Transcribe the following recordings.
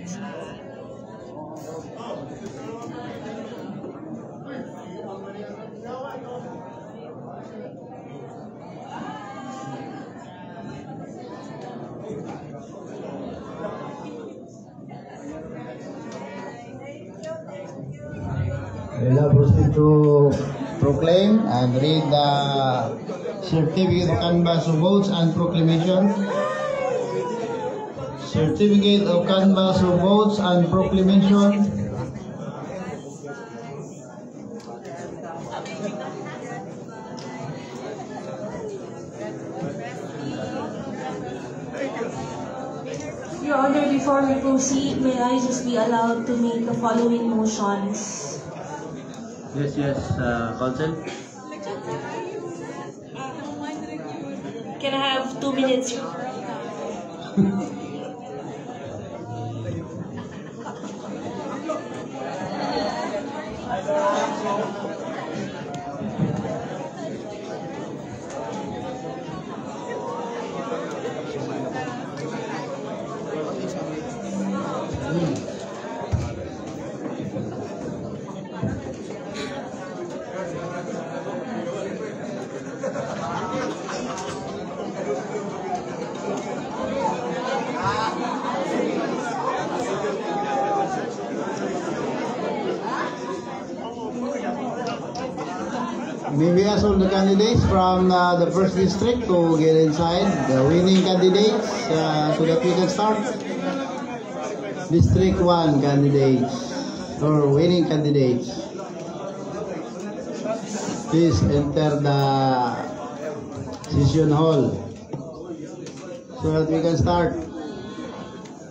We now proceed to proclaim and read the certificate of canvass of votes and proclamation. Certificate of canvass of votes and proclamation. Your Honor, before we proceed, may I just be allowed to make the following motions? Yes, Counsel. Can I have 2 minutes? May we ask all the candidates from the first district to get inside, the winning candidates, so that we can start. District 1 candidates, or winning candidates. Please enter the session hall, so that we can start.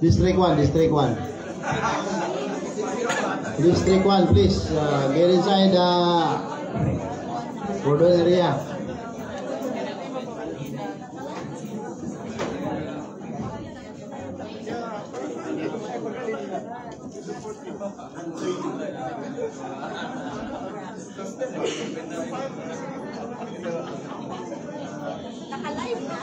District 1, District 1. District 1, please get inside the photo area. Naka-live na?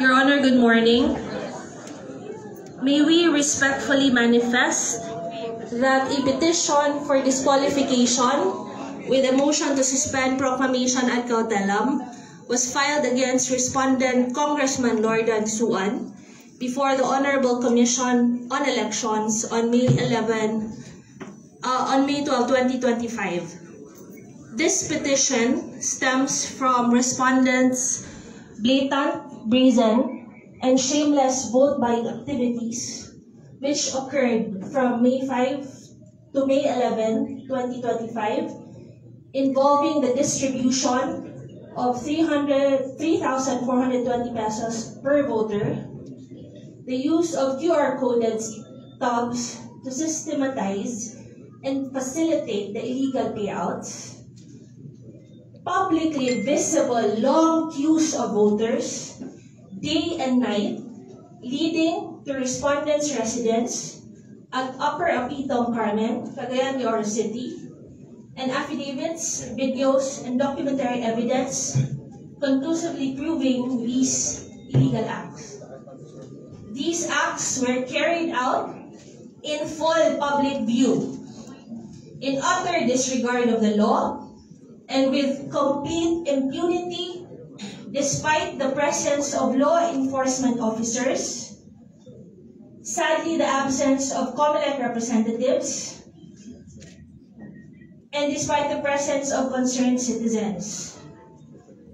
Your Honor, good morning. May we respectfully manifest that a petition for disqualification with a motion to suspend proclamation ad cautelam was filed against respondent Congressman Lordan Suan before the Honorable Commission on Elections on May 12, 2025. This petition stems from respondents' blatant, brazen, and shameless vote buying activities which occurred from May 5 to May 11, 2025, involving the distribution of 3,420 pesos per voter, the use of QR-coded stubs to systematize and facilitate the illegal payouts, publicly visible long queues of voters, day and night, leading to respondents' residence at Upper Apitong, Carmen, Cagayan de Oro City, and affidavits, videos, and documentary evidence conclusively proving these illegal acts. These acts were carried out in full public view, in utter disregard of the law, and with complete impunity despite the presence of law enforcement officers, sadly the absence of COMELEC representatives, and despite the presence of concerned citizens.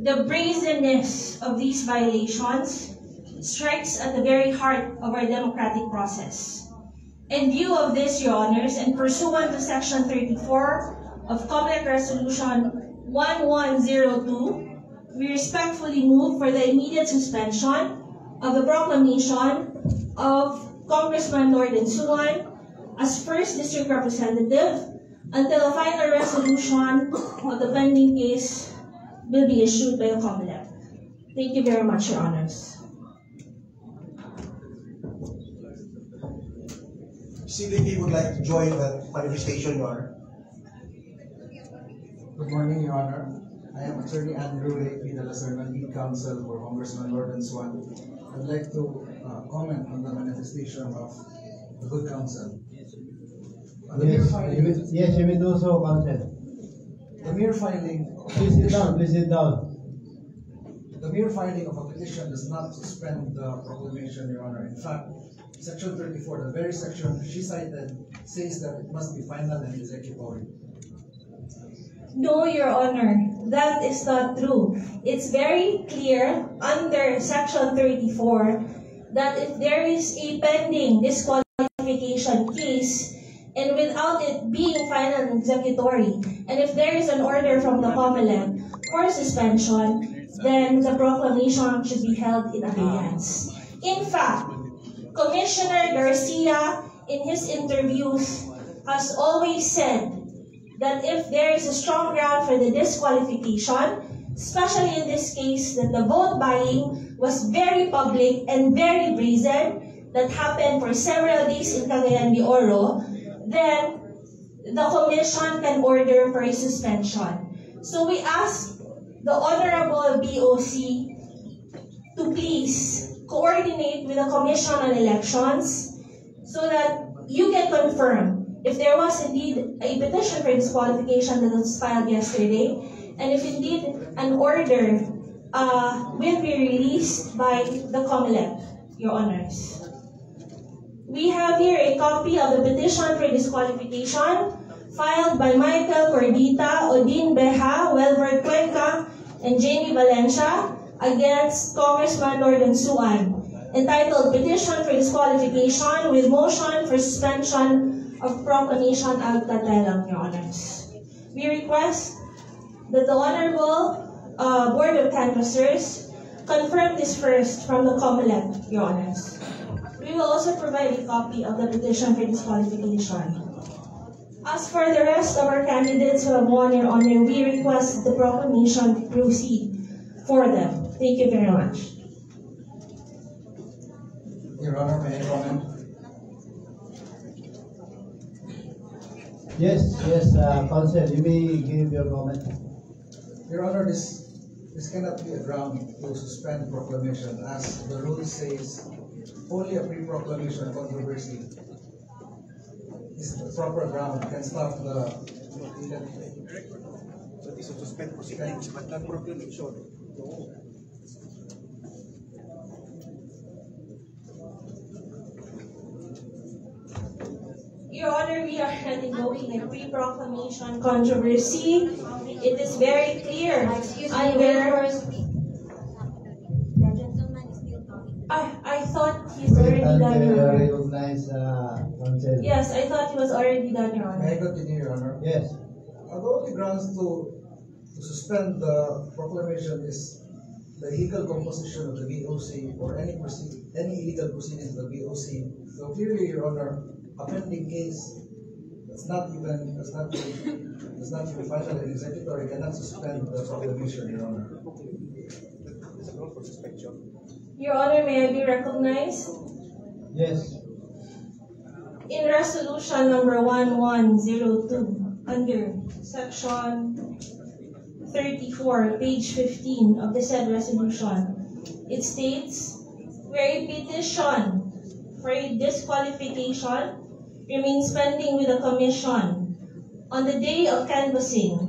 The brazenness of these violations strikes at the very heart of our democratic process. In view of this, Your Honors, and pursuant to Section 34 of COMELEC Resolution 1102, we respectfully move for the immediate suspension of the proclamation of Congressman Lordan Suan as First District Representative until a final resolution of the pending case will be issued by the COMELEC. Thank you very much, Your Honors. CDP would like to join the manifestation, Your Honor. Good morning, Your Honor. I am Attorney Andrew Ray P. de la Serna, lead counsel for Congressman Lorden Swan. I'd like to comment on the manifestation of the good counsel. The mere filing, Yes, you may do so, Counsel. the mere filing of a Please sit petition, down, please sit down. the mere filing of a petition does not suspend the proclamation, Your Honor. In fact, Section 34, the very section she cited, says that it must be final and executory. No, Your Honor, that is not true. It's very clear under Section 34 that if there is a pending disqualification case and without it being final and executory, and if there is an order from the COMELEC for suspension, then the proclamation should be held in abeyance. In fact, Commissioner Garcia, in his interviews, has always said that if there is a strong ground for the disqualification, especially in this case that the vote buying was very public and very brazen, that happened for several days in Cagayan de Oro, then the commission can order for a suspension. So we ask the Honorable BOC to please coordinate with the Commission on Elections so that you can confirm if there was indeed a petition for disqualification that was filed yesterday, and if indeed an order will be released by the COMELEC, Your Honors. We have here a copy of the petition for disqualification filed by Michael Cordita, Odin Beja, Welver Cuenca, and Jamie Valencia against Congressman Lorden Suan, entitled Petition for Disqualification with Motion for Suspension of Proclamation ad Catellam, Your Honors. We request that the Honorable Board of Canvassers confirm this first from the COMELEC, Your Honors. We will also provide a copy of the petition for disqualification. As for the rest of our candidates who have won, Your Honor, we request the proclamation proceed for them. Thank you very much. Your Honor, may I comment? Yes, Counsel, you may give your comment. Your Honor, this cannot be a ground to suspend proclamation, as the rule says only a pre-proclamation controversy is the proper ground, can stop the Suspend proceedings, but not proclamation. Your Honor, we are not invoking a pre-proclamation controversy. It is very clear under... I thought he's already done, Your Honor. Recognize, Counsel. Yes, I thought he was already done, Your May I Honor. continue, Your Honor? Yes. The only grounds to suspend the proclamation is the illegal composition of the BOC or any illegal proceedings of the BOC. So clearly, Your Honor, a pending case that's not even final and executory cannot suspend the proclamation, Your Honor. Your Honor, may I be recognized? Yes. In resolution number 1102, under section 34, page 15 of the said resolution, it states, where a petition for a disqualification remains pending with the Commission on the day of canvassing,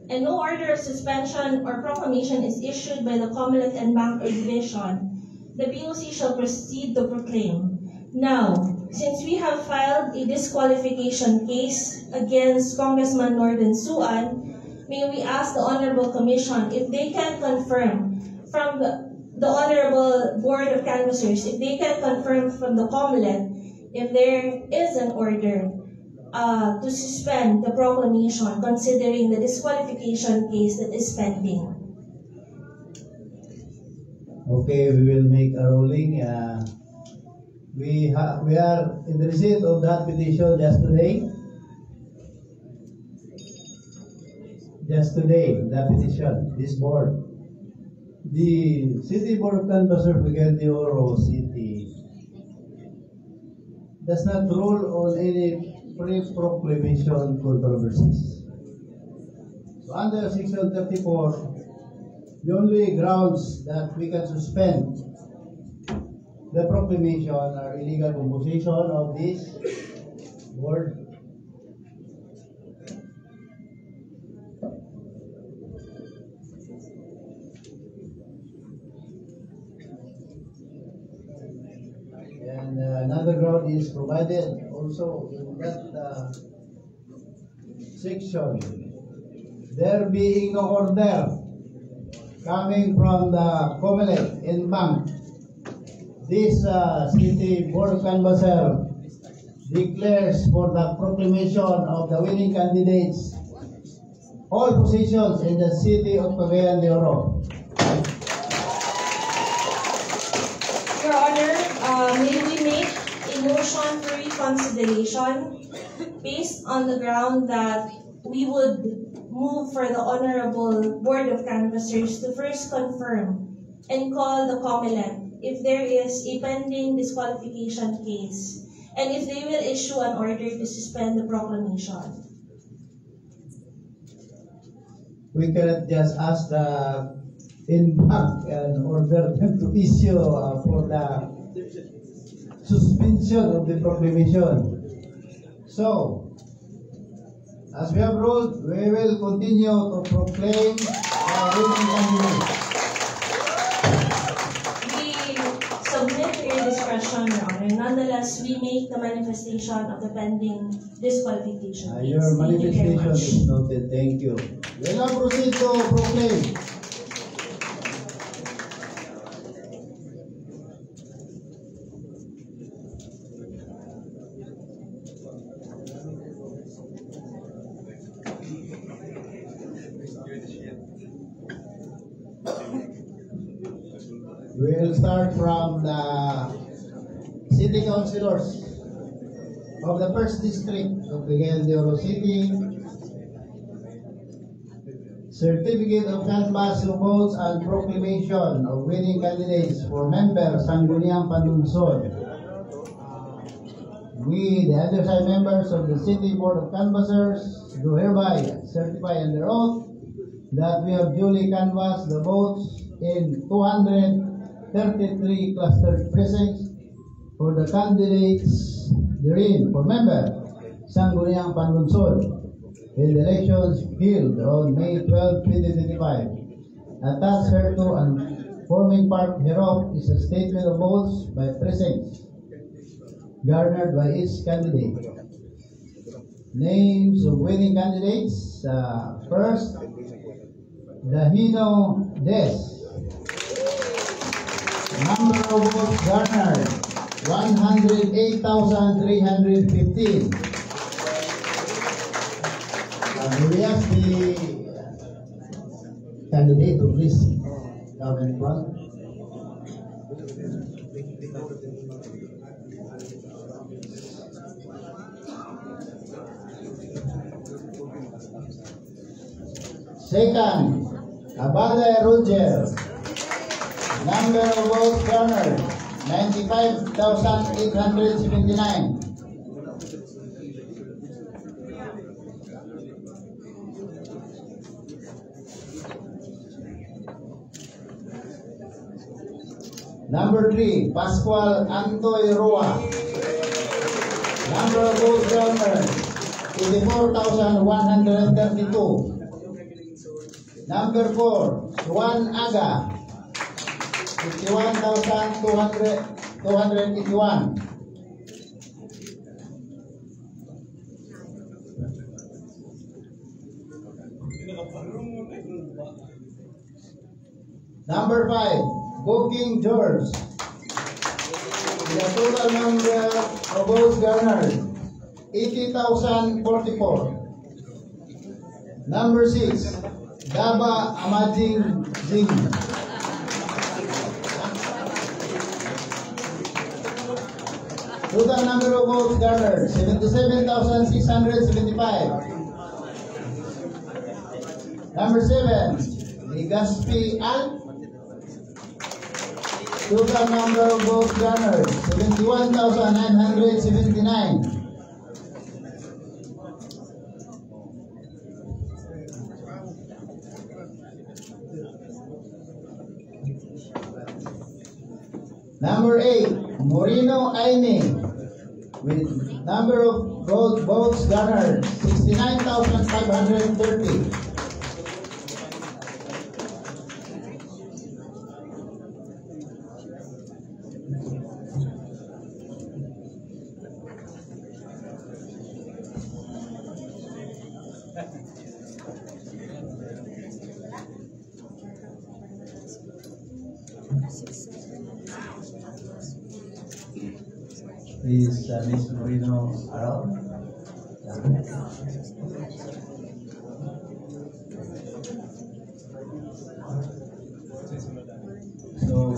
and no order of suspension or proclamation is issued by the COMELEC and Bank Division, the BOC shall proceed to proclaim. Now, since we have filed a disqualification case against Congressman Lorden Suan, may we ask the Honorable Commission if they can confirm from the Honorable Board of Canvassers, if they can confirm from the COMELEC if there is an order to suspend the proclamation considering the disqualification case that is pending. Okay, we will make a ruling. We are in the receipt of that petition just today. Just today, the petition, this board. The City Board of Canvassers of Cagayan de Oro City does not rule on any pre-proclamation controversies. under Section 34, the only grounds that we can suspend the proclamation are illegal composition of this board. And another ground is provided also in that section. There being no order coming from the COMELEC in bank, this City Board of Canvasser declares for the proclamation of the winning candidates all positions in the city of Cagayan de Oro. Your Honor, may we make a motion for reconsideration based on the ground that we would move for the Honorable Board of Canvassers to first confirm and call the COMELEC if there is a pending disqualification case and if they will issue an order to suspend the proclamation. We cannot just ask the in-bank and order them to issue for the suspension of the proclamation. So, as we have ruled, we will continue to proclaim the winning candidate. We submit to your discretion, Your Honor. Nonetheless, we make the manifestation of the pending disqualification case. Your Thank you very manifestation much. is noted. Thank you. We now proceed to proclaim. We will start from the city councilors of the first district of Cagayan de Oro City. Certificate of canvass of votes and proclamation of winning candidates for member Sangguniang Panlunsod. We, the undersigned members of the City Board of Canvassers, do hereby certify under oath that we have duly canvassed the votes in 233 clustered precincts for the candidates therein for member Sangguniang Panlunsod in the elections held on May 12, 2025. Attached hereto and forming part hereof is a statement of votes by precincts garnered by each candidate. Names of winning candidates. First, Dahino Des. Number of votes garnered, 108,315. Do we ask the candidate to please come in front? Second, Abada Roger. Number of votes garnered, 95,879. Number 3, Pascual Antoy Roa. Number of votes garnered, 84,132. Number 4, Juan Aga, 51,281. Number 5, Booking George. The total number of votes garnered, 80,044. Number 6, Daba Amajing Jing. Total number of votes garnered, 77,675. Number 7, Ligaspi Al. Total number of votes garnered, 71,979. Number 8, Moreno Aine, with number of votes garnered 69,530. Is Miss Moreno around? So,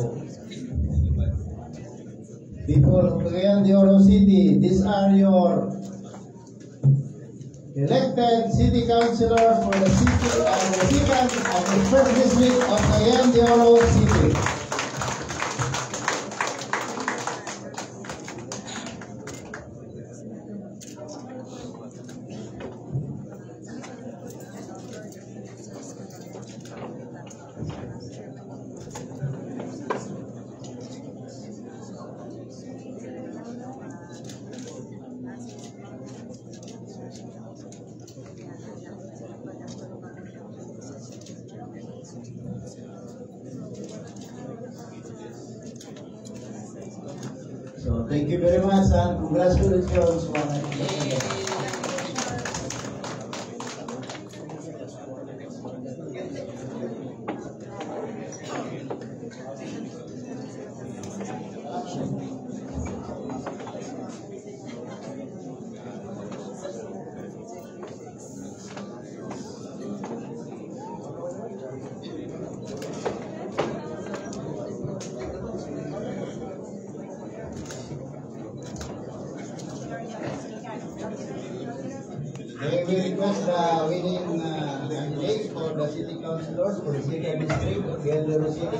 people of Cagayan de Oro City, these are your elected city councilors for the city and the second and the first district of Cagayan de Oro City. So thank you very much and congratulations. We request the winning candidates for the city councilors for the city district of Cagayan de Oro City.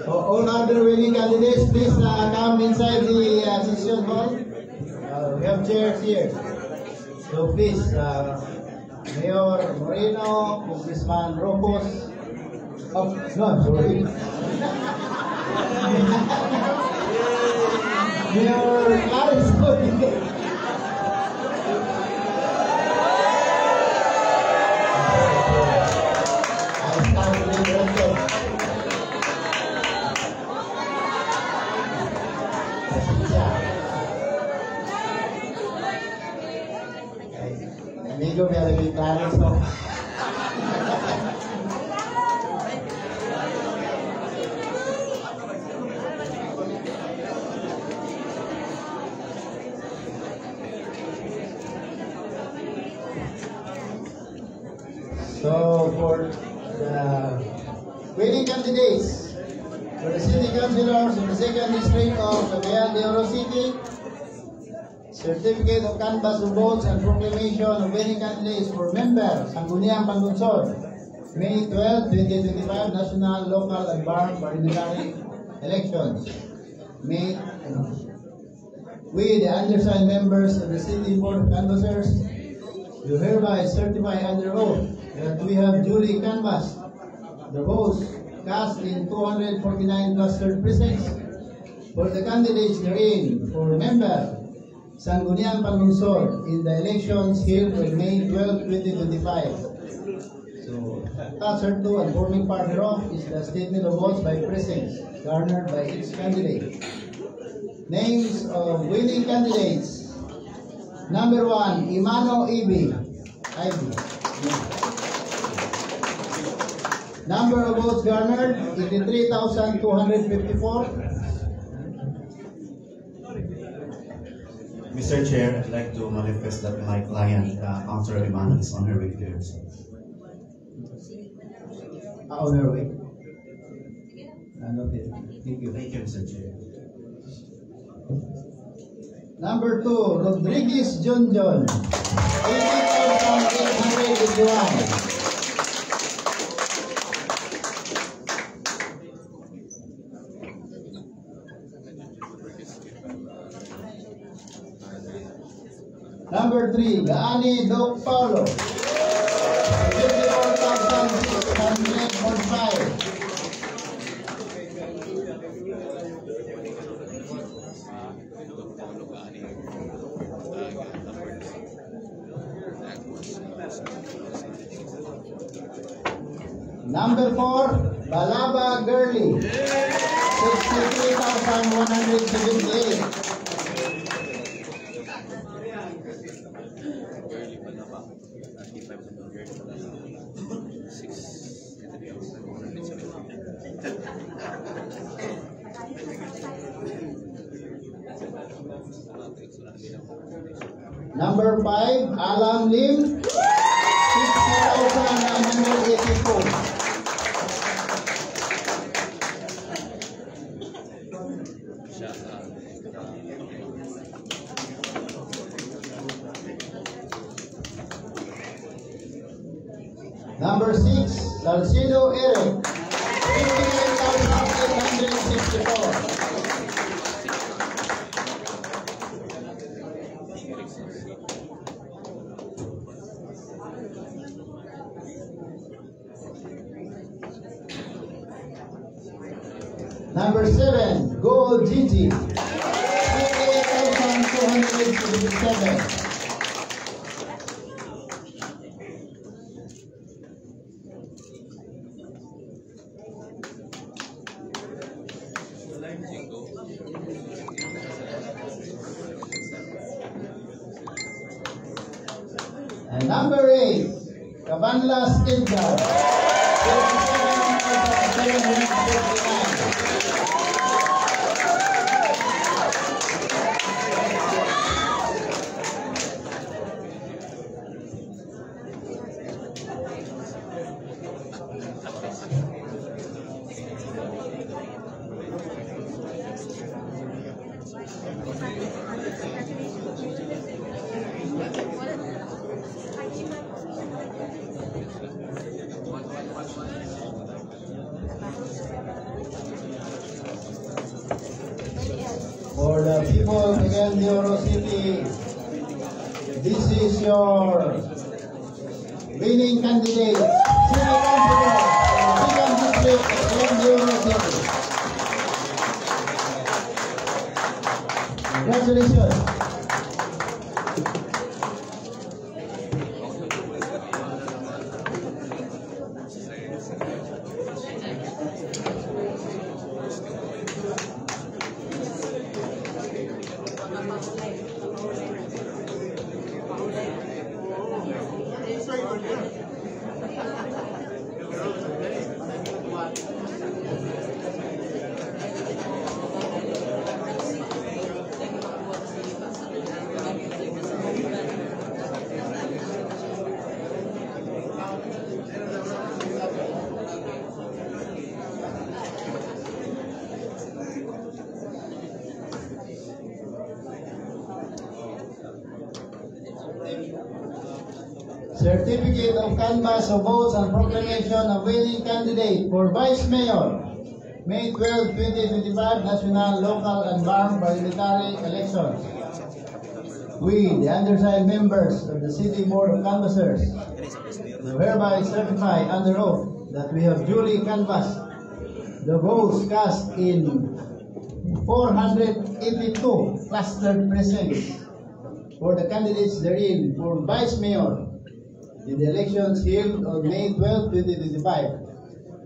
All other winning candidates, please come inside the session hall. We have chairs here. So please, Mayor Moreno, Congressman Rocos. Oh, no, sorry. Mayor Clarence. Medyo may alagay Clarence, no? So for the winning candidates for the city councilors in the second district of Cagayan de Oro City, certificate of canvass of votes and proclamation of winning candidates for member Sangguniang Panlunsod, May 12, 2025 national, local, and bar parliamentary elections. May we, the undersigned members of the city board of canvassers, do hereby certify under oath that we have duly canvassed the votes cast in 249 clustered precincts for the candidates therein for member Sangguniang Panlunsod in the elections held on May 12, 2025. So, Task 2 and forming part thereof is the statement of votes by precincts garnered by each candidate. Names of winning candidates. Number 1, Imano Ivy. Number of votes garnered, 83,254. Mr. Chair, I'd like to manifest that my client, Councilor Imano, is on her way here. On her way. Noted. Thank you. Thank you, Mr. Chair. Number 2, Rodriguez John John. 80,881. Number 3, Gaani Doc Paulo. 54,645. Number 4, Balaba Girly. 63,178. Number 5, Alam Lim. 60,984. Number 6, Salcido Eric, 59,864. Number 7, Go Gigi, 58,277. And number 8, Cabanlas Edgar, 37,759. For the people of Oro City, this is your winning candidate, City Councilor of the 2nd District of Oro City. Congratulations. Certificate of canvass of votes and proclamation of winning candidate for Vice Mayor, May 12, 2025, national, local, and farm parliamentary elections. We, the undersigned members of the City Board of Canvassers, do hereby certify under oath that we have duly canvassed the votes cast in 482 clustered precincts for the candidates therein for Vice Mayor in the elections held on May 12, 2025.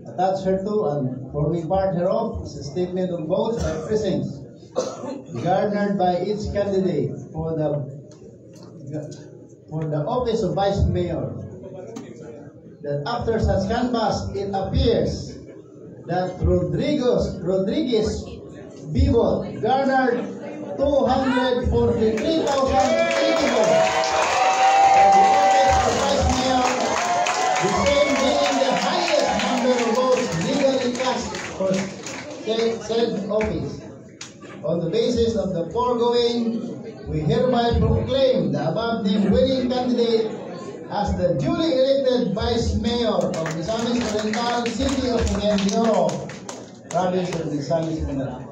Attached hereto and forming part hereof is a statement of votes by precincts garnered by each candidate for the office of Vice Mayor. That after such canvass, it appears that Rodriguez Vivo garnered 243,080 votes. The same being the highest number of votes legally cast for said office. On the basis of the foregoing, we hereby proclaim the above named winning candidate as the duly elected Vice Mayor of Misamis Oriental, City of Oro, Province of Misamis Oriental.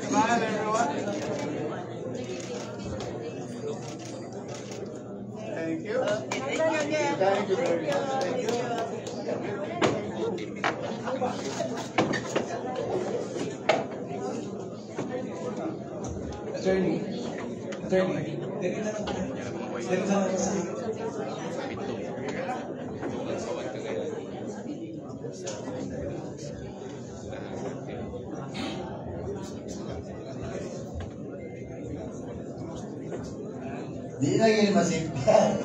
Smile, everyone. Thank you. Thank you very much. Thank you. Attorney. Di na yun masipyan.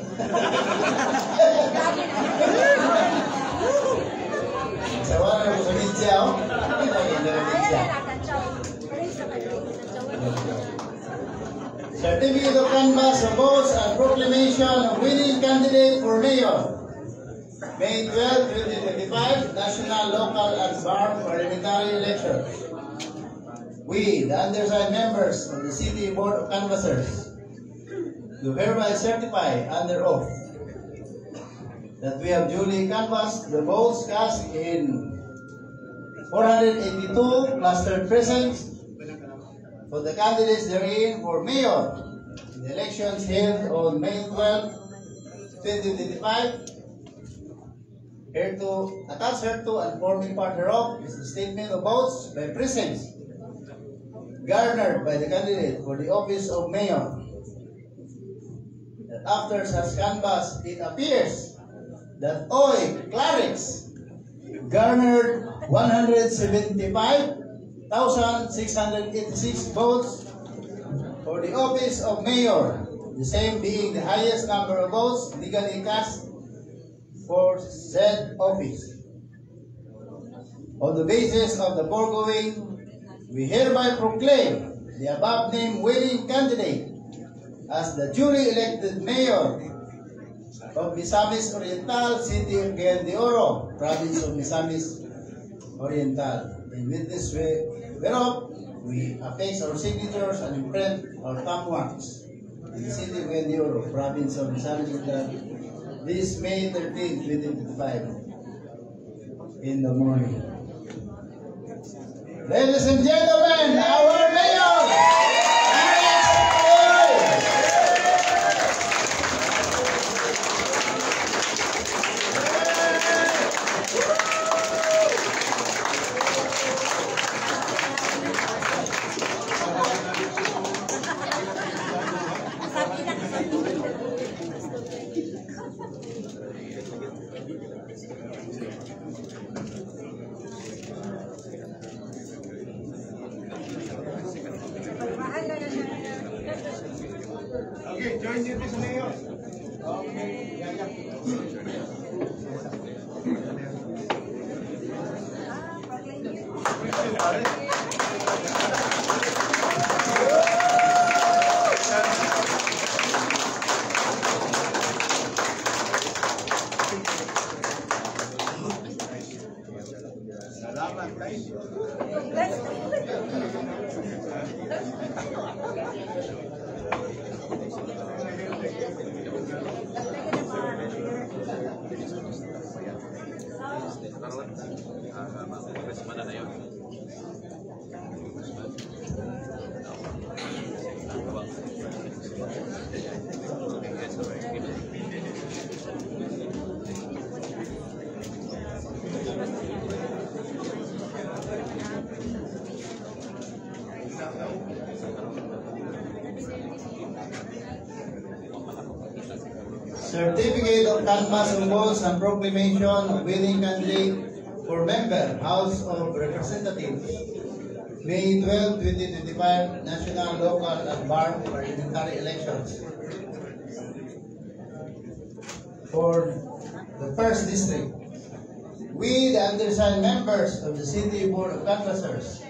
Sawa na ko sa media, oh. Di na yun na media. Certificate of canvass of votes and proclamation of winning candidate for mayor. May 12, 2025, national, local, and bar parliamentary elections. We, the undersigned members of the City Board of Canvassers, do hereby certify under oath that we have duly canvassed the votes cast in 482 clustered precincts for the candidates therein for mayor in the elections held on May 12, 2025. Attached hereto and forming part thereof is the statement of votes by precincts garnered by the candidate for the office of mayor. That after such canvass, it appears that OI clerics garnered 175,686 votes for the office of mayor, the same being the highest number of votes legally cast for said office. On the basis of the foregoing, we hereby proclaim the above named winning candidate as the duly elected mayor of Misamis Oriental, City of Cagayan de Oro, Province of Misamis Oriental. In witness whereof, we affix our signatures and imprint our thumb marks in the City of Cagayan de Oro, Province of Misamis Oriental, this May 13, 2025, in the morning. Ladies and gentlemen, our mayor! Okay, join duties, Mayor. Okay, yeah. Salamat, guys. Certificate of canvass of votes and proclamation of winning candidate for member, House of Representatives, May 12, 2025, national, local, and bar parliamentary elections. For the first district, we, the undersigned members of the City Board of Canvassers,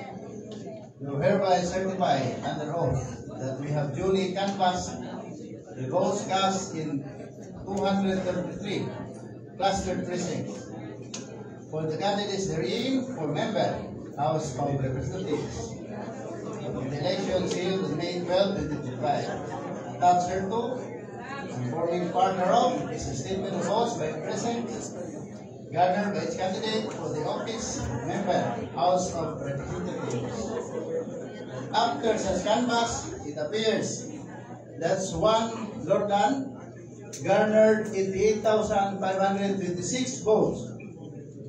do hereby certify under oath that we have duly canvassed the votes cast in 233 clustered precincts for the candidates therein for member, House of Representatives, of the elections held on May 12, 2025. Attached hereto, and forming part thereof, is a statement of votes by precinct garnered by its candidate for the office of member, House of Representatives. After such canvass, it appears that Juan Lordan garnered 88,526 votes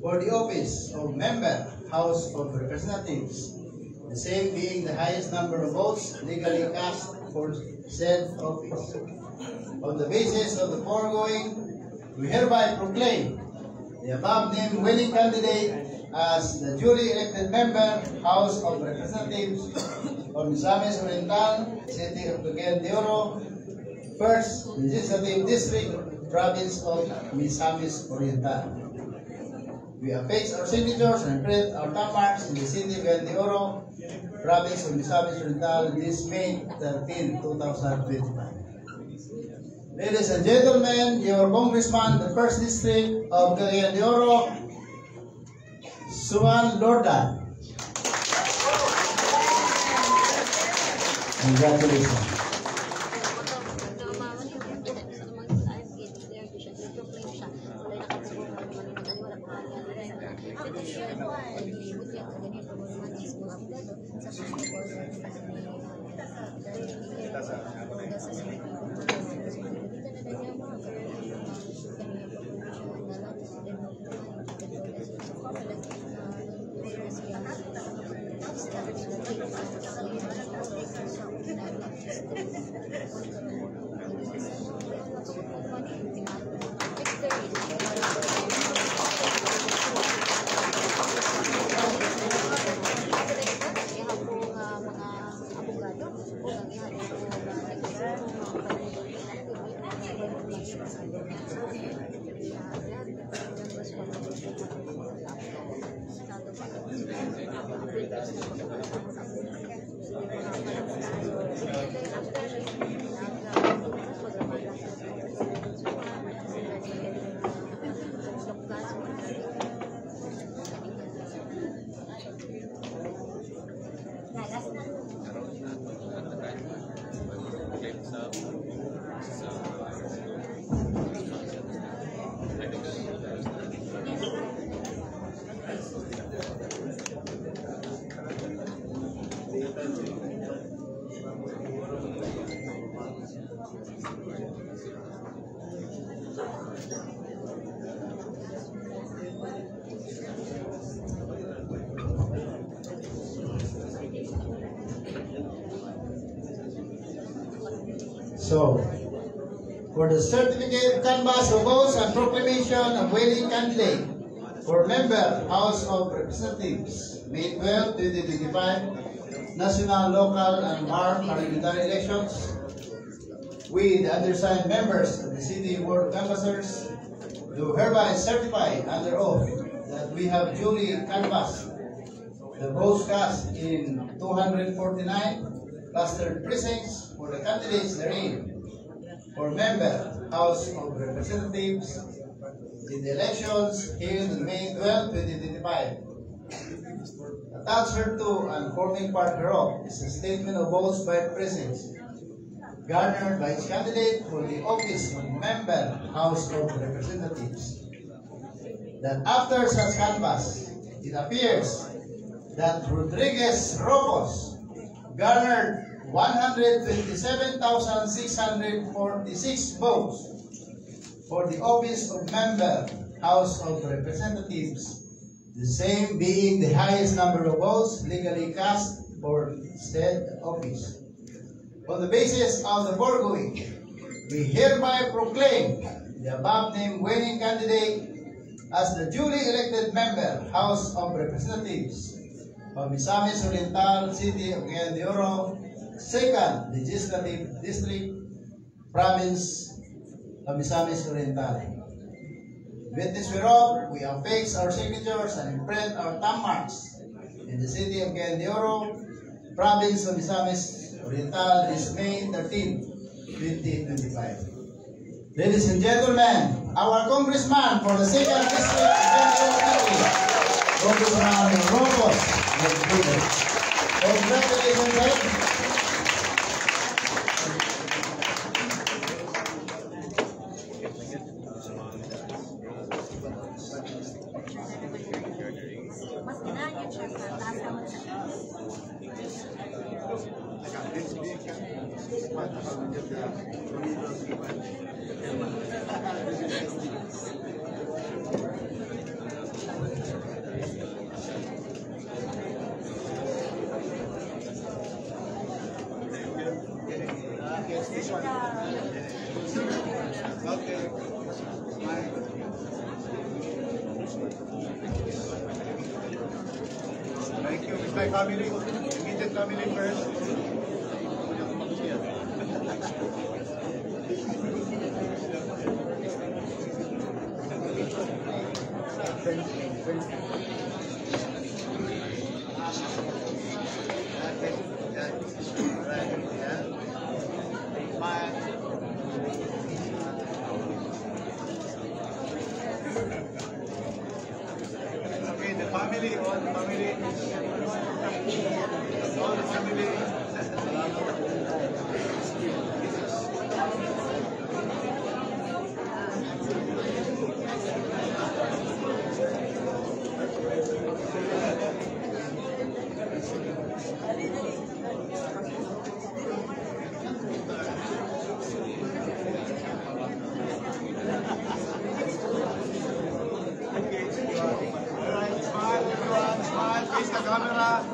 for the office of member, House of Representatives, the same being the highest number of votes legally cast for said office. On the basis of the foregoing, we hereby proclaim the above named winning candidate as the duly elected member, House of Representatives of Misamis Oriental, City of Cagayan de Oro, 1st Legislative District, Province of Misamis Oriental. We affix our signatures and print our thumb marks in the City of Cagayan de Oro, Province of Misamis Oriental, this May 13, 2025. Ladies and gentlemen, your Congressman, the 1st District of Cagayan de Oro, Juan Lordan. Congratulations. So, for the certificate canvass of votes and proclamation of winning candidate for member, House of Representatives, May 12, 2025, national, local, and MAR parliamentary elections, we, the undersigned members of the City Board of Canvassers, do hereby certify under oath that we have duly canvassed the votes cast in 249 clustered precincts for the candidates therein for member, House of Representatives in the elections held on May 12, 2025. Attached hereto and forming part thereof is a statement of votes by precincts garnered by its candidate for the office of member, House of Representatives. That after such canvass, it appears that Rodriguez Ropos garnered 127,646 votes for the office of member, House of Representatives, the same being the highest number of votes legally cast for said office. On the basis of the foregoing, we hereby proclaim the above named winning candidate as the duly elected member, House of Representatives of Misamis Oriental, City of Cagayan de Oro, 2nd Legislative District, Province of Misamis Oriental. With this whereof, we affix our signatures and imprint our thumb marks in the City of Cagayan de Oro, Province of Misamis Oriental, this May 13, 2025. Ladies and gentlemen, our Congressman for the 2nd District of Cagayan de Oro, Congressman Ropos. Congratulations, sir. Thank you. It's my family, immediate family first. Okay, the family, all the family. All the family. Alright, smile everyone, smile, face the camera.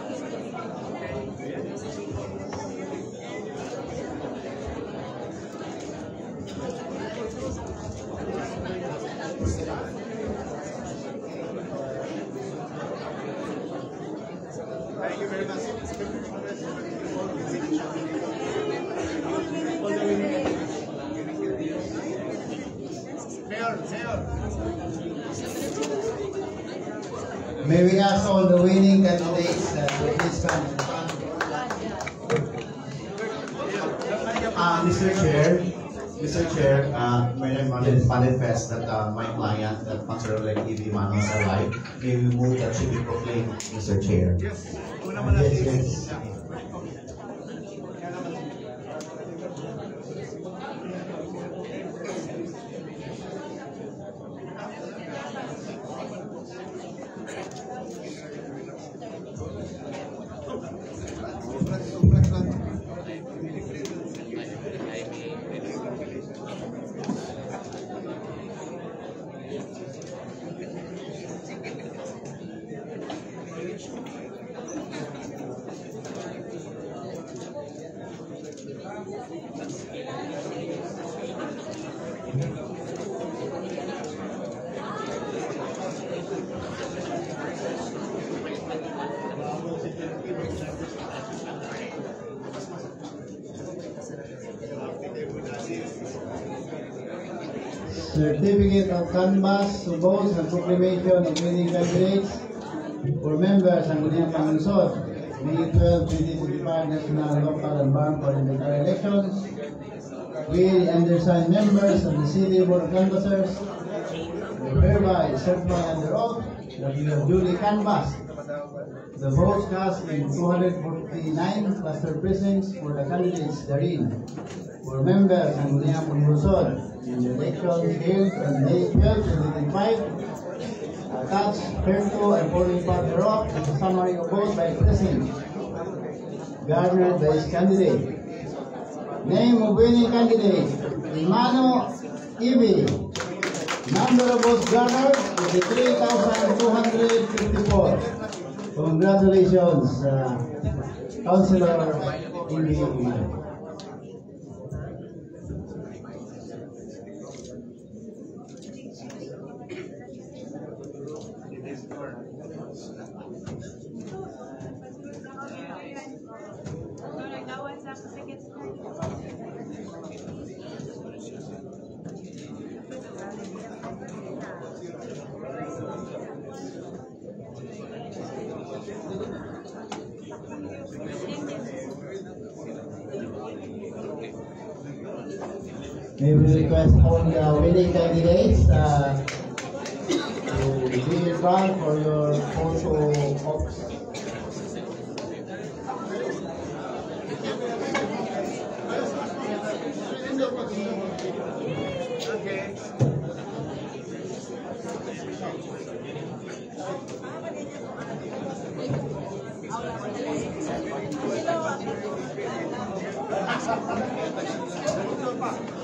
Thank you very much. Mayor. May we ask all the winning candidates to please come in front. Mr. Chair, may I manifest that my client, that Councilor E.V. Manos is alive. May we move that she be proclaimed, Mr. Chair. Yes. Una muna Yes. Certificate of canvas to boast and proclamation of winning candidates for members ng Sangguniang Pangunsod, May 12, 2025 National, Local, and Barn Parliamentary Elections. We, undersigned members of the City Board of Canvassers, we hereby certify under oath that we have duly canvassed the votes cast in 249 cluster precincts for the candidates therein. For members ng Sangguniang Pangunsod, in the election held on May 12, 2025, attached hereto and forming part thereof is a summary of votes by precinct garnered by each candidate. Name of winning candidate, Imano E.V. Number of votes garnered is 3,254. Congratulations, Councilor E.V. Imano. May we request all the winning candidates to be in front for your photo ops. Okay. pa.